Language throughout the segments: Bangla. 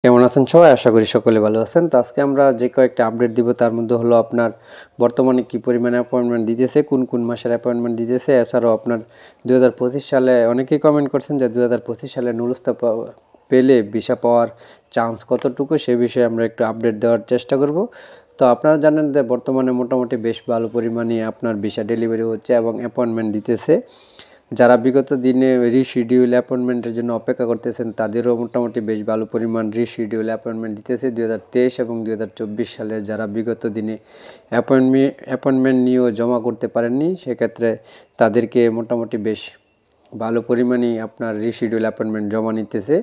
কেমন আছেন সবাই? আশা করি সকলে ভালো আছেন। তো আজকে আমরা যে কয়েকটা আপডেট দিব তার মধ্যে হলো আপনার বর্তমানে কি পরিমাণে অ্যাপয়েন্টমেন্ট দিতেছে, কোন মাসের অ্যাপয়েন্টমেন্ট দিতেছে। এছাড়াও আপনার 2025 সালে অনেকেই কমেন্ট করছেন যে 2025 সালে নুরুস্তা পেলে ভিসা পাওয়ার চান্স কতটুকু, সে বিষয়ে আমরা একটু আপডেট দেওয়ার চেষ্টা করব। তো আপনারা জানেন যে বর্তমানে মোটামুটি বেশ ভালো পরিমাণে আপনার ভিসা ডেলিভারি হচ্ছে এবং অ্যাপয়েন্টমেন্ট দিতেছে। যারা বিগত দিনে রিশিডিউল অ্যাপয়েন্টমেন্টের জন্য অপেক্ষা করতেছেন তাদেরও মোটামুটি বেশ ভালো পরিমাণ রিশিডিউল অ্যাপয়েন্টমেন্ট দিতেছে 2023 এবং 2024 সালের যারা বিগত দিনে অ্যাপয়েন্টমেন্ট নিয়েও জমা করতে পারেননি সেক্ষেত্রে তাদেরকে মোটামুটি বেশ ভালো পরিমাণেই আপনার রিশিডিউল অ্যাপয়েন্টমেন্ট জমা নিতেছে।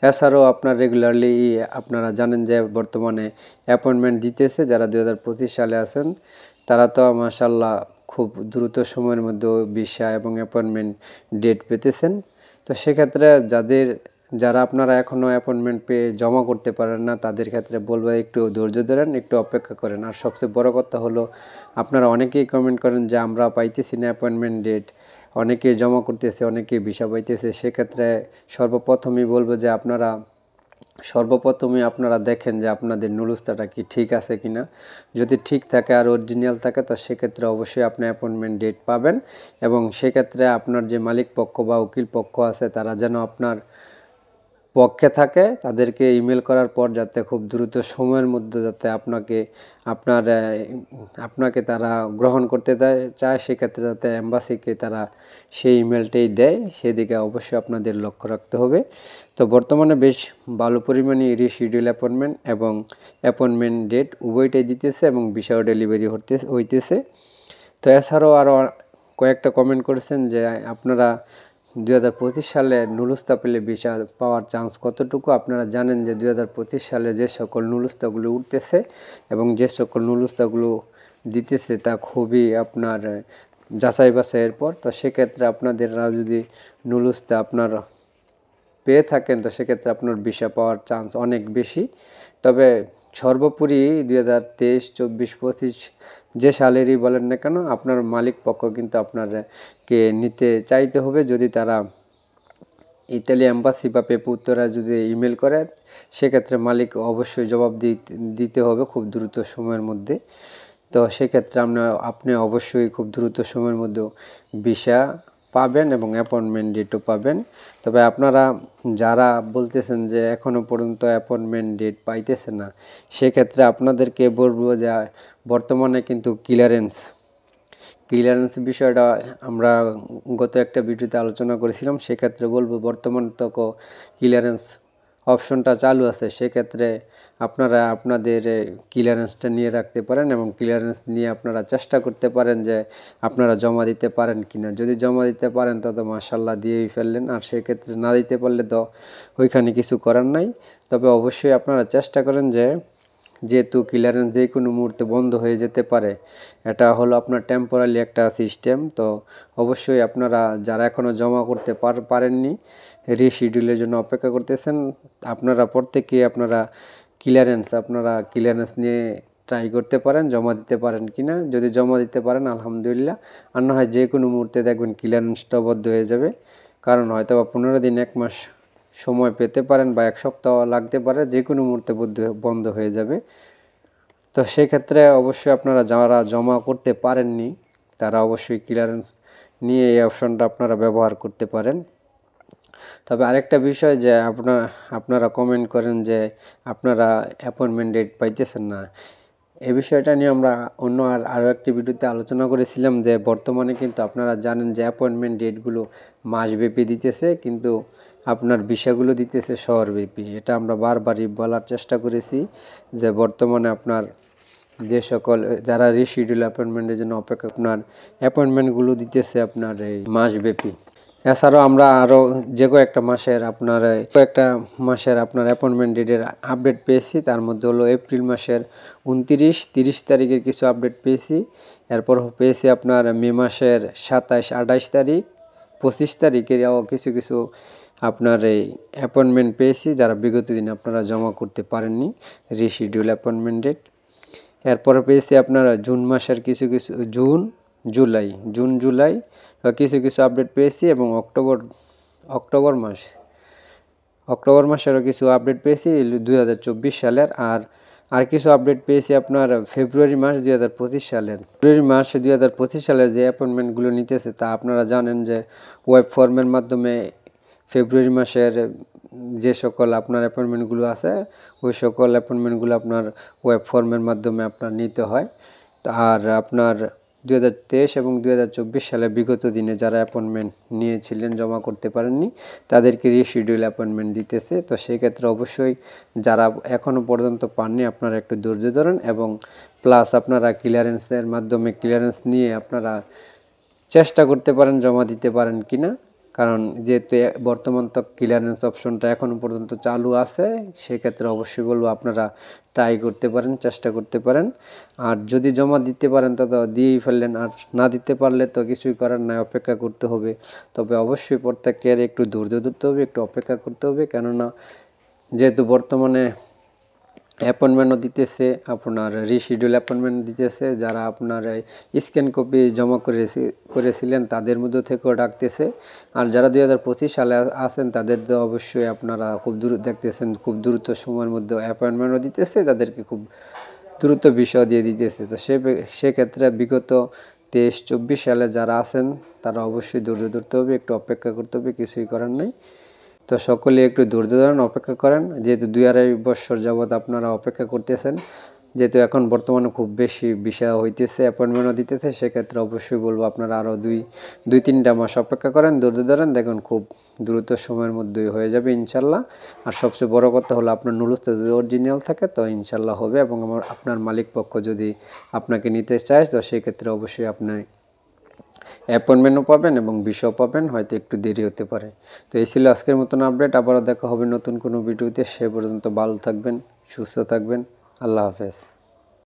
এছাড়াও আপনার রেগুলারলি আপনারা জানেন যে বর্তমানে অ্যাপয়েন্টমেন্ট দিতেছে যারা 2025 সালে আছেন তারা তো মাশাআল্লাহ খুব দ্রুত সময়ের মধ্যে ভিসা এবং অ্যাপয়েন্টমেন্ট ডেট পেতেছেন। তো সেক্ষেত্রে যারা আপনারা এখনও অ্যাপয়েন্টমেন্ট পেয়ে জমা করতে পারেন না তাদের ক্ষেত্রে বলবো একটু ধৈর্য ধরেন, একটু অপেক্ষা করেন। আর সবচেয়ে বড় কথা হলো আপনারা অনেকেই কমেন্ট করেন যে আমরা পাইতেছি না অ্যাপয়েন্টমেন্ট ডেট, অনেকেই জমা করতেছে, অনেকেই ভিসা পাইতেছে। সেক্ষেত্রে সর্বপ্রথমই বলবো যে আপনারা দেখেন যে আপনাদের নুরুস্তাটা কি ঠিক আছে কিনা। যদি ঠিক থাকে আর অরিজিনাল থাকে তো সেক্ষেত্রে অবশ্যই আপনি অ্যাপয়েন্টমেন্ট ডেট পাবেন এবং সেক্ষেত্রে আপনার যে মালিক পক্ষ বা উকিল পক্ষ আছে তারা যেন আপনার পক্ষে থাকে, তাদেরকে ইমেল করার পর যাতে খুব দ্রুত সময়ের মধ্যে যাতে আপনাকে তারা গ্রহণ করতে চায় সেক্ষেত্রে যাতে এম্বাসিকে তারা সেই ইমেলটাই দেয়, সেদিকে অবশ্যই আপনাদের লক্ষ্য রাখতে হবে। তো বর্তমানে বেশ ভালো পরিমাণে রিশিডিউল অ্যাপয়েন্টমেন্ট এবং অ্যাপয়েন্টমেন্ট ডেট উভয়টাই দিতেছে এবং ভিসাও ডেলিভারি হইতেছে। তো এছাড়াও আরও কয়েকটা কমেন্ট করেছেন যে আপনারা 2025 সালে নুরুস্তা পেলে ভিসা পাওয়ার চান্স কতটুকু। আপনারা জানেন যে 2025 সালে যে সকল নুরুস্তাগুলো উঠতেছে এবং যে সকল নুরুস্তাগুলো দিতেছে তা খুবই আপনার যাচাই বাছাইয়ের পর। তো সেক্ষেত্রে আপনাদের যদি নুরুস্তা আপনার পেয়ে থাকেন তো সেক্ষেত্রে আপনার ভিসা পাওয়ার চান্স অনেক বেশি। তবে সর্বোপরি 2023, 24, 25 যে সালেরই বলেন না কেন আপনার মালিক পক্ষ কিন্তু আপনাকে নিতে চাইতে হবে। যদি তারা ইতালি অ্যাম্বাসি বা পেপুত্তরা যদি ইমেল করে সেক্ষেত্রে মালিক অবশ্যই জবাব দিতে হবে খুব দ্রুত সময়ের মধ্যে। তো সেক্ষেত্রে আপনি অবশ্যই খুব দ্রুত সময়ের মধ্যে ভিসা পাবেন এবং অ্যাপয়েন্টমেন্ট ডেটও পাবেন। তবে আপনারা যারা বলতেছেন যে এখনও পর্যন্ত অ্যাপয়েন্টমেন্ট ডেট পাইতেছে না সেক্ষেত্রে আপনাদেরকে বলবো যে বর্তমানে কিন্তু ক্লিয়ারেন্স বিষয়টা আমরা গত একটা ভিডিওতে আলোচনা করেছিলাম। সেক্ষেত্রে বলবো বর্তমান তক ক্লিয়ারেন্স অপশনটা চালু আছে, সেক্ষেত্রে আপনারা আপনাদের ক্লিয়ারেন্সটা নিয়ে রাখতে পারেন এবং ক্লিয়ারেন্স নিয়ে আপনারা চেষ্টা করতে পারেন যে আপনারা জমা দিতে পারেন কিনা। যদি জমা দিতে পারেন তবে মাশাআল্লাহ দিয়েই ফেললেন, আর সেক্ষেত্রে না দিতে পারলে তো ওইখানে কিছু করার নাই। তবে অবশ্যই আপনারা চেষ্টা করেন যেহেতু ক্লিয়ারেন্স যে কোনো মুহূর্তে বন্ধ হয়ে যেতে পারে, এটা হলো আপনার টেম্পোরারি একটা সিস্টেম। তো অবশ্যই আপনারা যারা এখনও জমা করতে পারেননি, রিশিডিউলের জন্য অপেক্ষা করতেছেন, আপনারা প্রত্যেকেই আপনারা ক্লিয়ারেন্স নিয়ে ট্রাই করতে পারেন জমা দিতে পারেন কিনা। যদি জমা দিতে পারেন আলহামদুলিল্লাহ, আর না হয় যে কোনো মুহূর্তে দেখবেন ক্লিয়ারেন্সটা বন্ধ হয়ে যাবে। কারণ হয়তো বা 15 দিন 1 মাস সময় পেতে পারেন বা 1 সপ্তাহ লাগতে পারে, যে কোনো মুহূর্তে বন্ধ হয়ে যাবে। তো সেক্ষেত্রে অবশ্যই আপনারা যারা জমা করতে পারেননি তারা অবশ্যই ক্লিয়ারেন্স নিয়ে এই অপশনটা আপনারা ব্যবহার করতে পারেন। তবে আরেকটা বিষয় যে আপনারা কমেন্ট করেন যে আপনারা অ্যাপয়েন্টমেন্ট ডেট পাইতেছেন না, এই বিষয়টা নিয়ে আমরা আরও একটি ভিডিওতে আলোচনা করেছিলাম যে বর্তমানে কিন্তু আপনারা জানেন যে অ্যাপয়েন্টমেন্ট ডেটগুলো মাসব্যাপী দিতেছে, কিন্তু আপনার ভিসাগুলো দিতেছে শহরব্যাপী। এটা আমরা বারবারই বলার চেষ্টা করেছি যে বর্তমানে আপনার যে সকল যারা রিশিডিউল অ্যাপয়েন্টমেন্টের জন্য অপেক্ষা আপনার অ্যাপয়েন্টমেন্টগুলো দিতেছে আপনার এই মাসব্যাপী। এছাড়াও আমরা আরও কয়েকটা মাসের আপনার অ্যাপয়েন্টমেন্ট ডেটের আপডেট পেয়েছি। তার মধ্যে হলো এপ্রিল মাসের 29, 30 তারিখের কিছু আপডেট পেয়েছি। এরপর পেয়েছি আপনার মে মাসের 27, 28 তারিখ, 25 তারিখেরও কিছু আপনার এই অ্যাপয়েন্টমেন্ট পেয়েছি যারা বিগত দিনে আপনারা জমা করতে পারেননি রিশিডিউল অ্যাপয়েন্টমেন্ট ডেট। এরপরে পেয়েছি আপনার জুন মাসের জুন জুলাই কিছু আপডেট পেয়েছি এবং অক্টোবর অক্টোবর মাসেরও কিছু আপডেট পেয়েছি 2024 সালের, আর কিছু আপডেট পেয়েছি আপনার ফেব্রুয়ারি মাস 2025 সালের। ফেব্রুয়ারি মাস 2025 সালের যে অ্যাপয়েন্টমেন্টগুলো নিতেছে তা আপনারা জানেন যে ওয়েব ফর্মের মাধ্যমে ফেব্রুয়ারি মাসের যে সকল আপনার অ্যাপয়েন্টমেন্টগুলো আছে ওই সকল অ্যাপয়েন্টমেন্টগুলো আপনার ওয়েব ফর্মের মাধ্যমে আপনার নিতে হয়। আর আপনার 2023 এবং 2024 সালে বিগত দিনে যারা অ্যাপয়েন্টমেন্ট নিয়েছিলেন জমা করতে পারেননি তাদেরকে রিশিডিউল অ্যাপয়েন্টমেন্ট দিতেছে। তো সেই ক্ষেত্রে অবশ্যই যারা এখনও পর্যন্ত পাননি আপনারা একটু ধৈর্য ধরেন, এবং প্লাস আপনারা ক্লিয়ারেন্সের মাধ্যমে ক্লিয়ারেন্স নিয়ে আপনারা চেষ্টা করতে পারেন জমা দিতে পারেন কিনা, কারণ যেহেতু বর্তমান তো ক্লিয়ারেন্স অপশনটা এখনও পর্যন্ত চালু আছে, সেক্ষেত্রে অবশ্যই বলবো আপনারা ট্রাই করতে পারেন, চেষ্টা করতে পারেন। আর যদি জমা দিতে পারেন তো দিয়েই ফেললেন, আর না দিতে পারলে তো কিছুই করার নাই, অপেক্ষা করতে হবে। তবে অবশ্যই প্রত্যেকের একটু ধৈর্য ধরতে হবে, একটু অপেক্ষা করতে হবে, কেননা যেহেতু বর্তমানে অ্যাপয়েন্টমেন্টও দিতেছে, আপনার রিশিডিউল অ্যাপয়েন্টমেন্ট দিতেছে, যারা আপনার স্ক্যান কপি জমা করেছিলেন তাদের মধ্যে থেকেও ডাকতেছে। আর যারা 2025 সালে আছেন তাদের তো অবশ্যই আপনারা খুব দ্রুত দেখতেছেন, খুব দ্রুত সময়ের মধ্যে অ্যাপয়েন্টমেন্টও দিতেছে, তাদেরকে খুব দ্রুত বিষয় দিয়ে দিতেছে। তো সেক্ষেত্রে বিগত 23-24 সালে যারা আছেন তারা অবশ্যই ধৈর্য ধরতে হবে, একটু অপেক্ষা করতে হবে, কিছুই করার নেই। তো সকলে একটু ধৈর্য ধরেন, অপেক্ষা করেন, যেহেতু 2-2.5 বছর যাবৎ আপনারা অপেক্ষা করতেছেন, যেহেতু এখন বর্তমানে খুব বেশি বিষয় হইতেছে, অ্যাপয়েন্টমেন্টও দিতেছে, সেক্ষেত্রে অবশ্যই বলবো আপনারা আরও 2-3টা মাস অপেক্ষা করেন, ধৈর্য ধরেন, দেখুন খুব দ্রুত সময়ের মধ্যেই হয়ে যাবে ইনশাল্লাহ। আর সবচেয়ে বড় কথা হলো আপনার নুলুসটা যদি অরিজিনাল থাকে তো ইনশাল্লাহ হবে, এবং আপনার মালিক পক্ষ যদি আপনাকে নিতে চায় তো সেক্ষেত্রে অবশ্যই আপনি অ্যাপয়েন্টমেন্টও পাবেন এবং বিষয় পাবেন, হয়তো একটু দেরি হতে পারে। তো এই ছিল আজকের মতন আপডেট, আবারও দেখা হবে নতুন কোনো ভিডিওতে। সে পর্যন্ত ভালো থাকবেন, সুস্থ থাকবেন, আল্লাহ হাফেজ।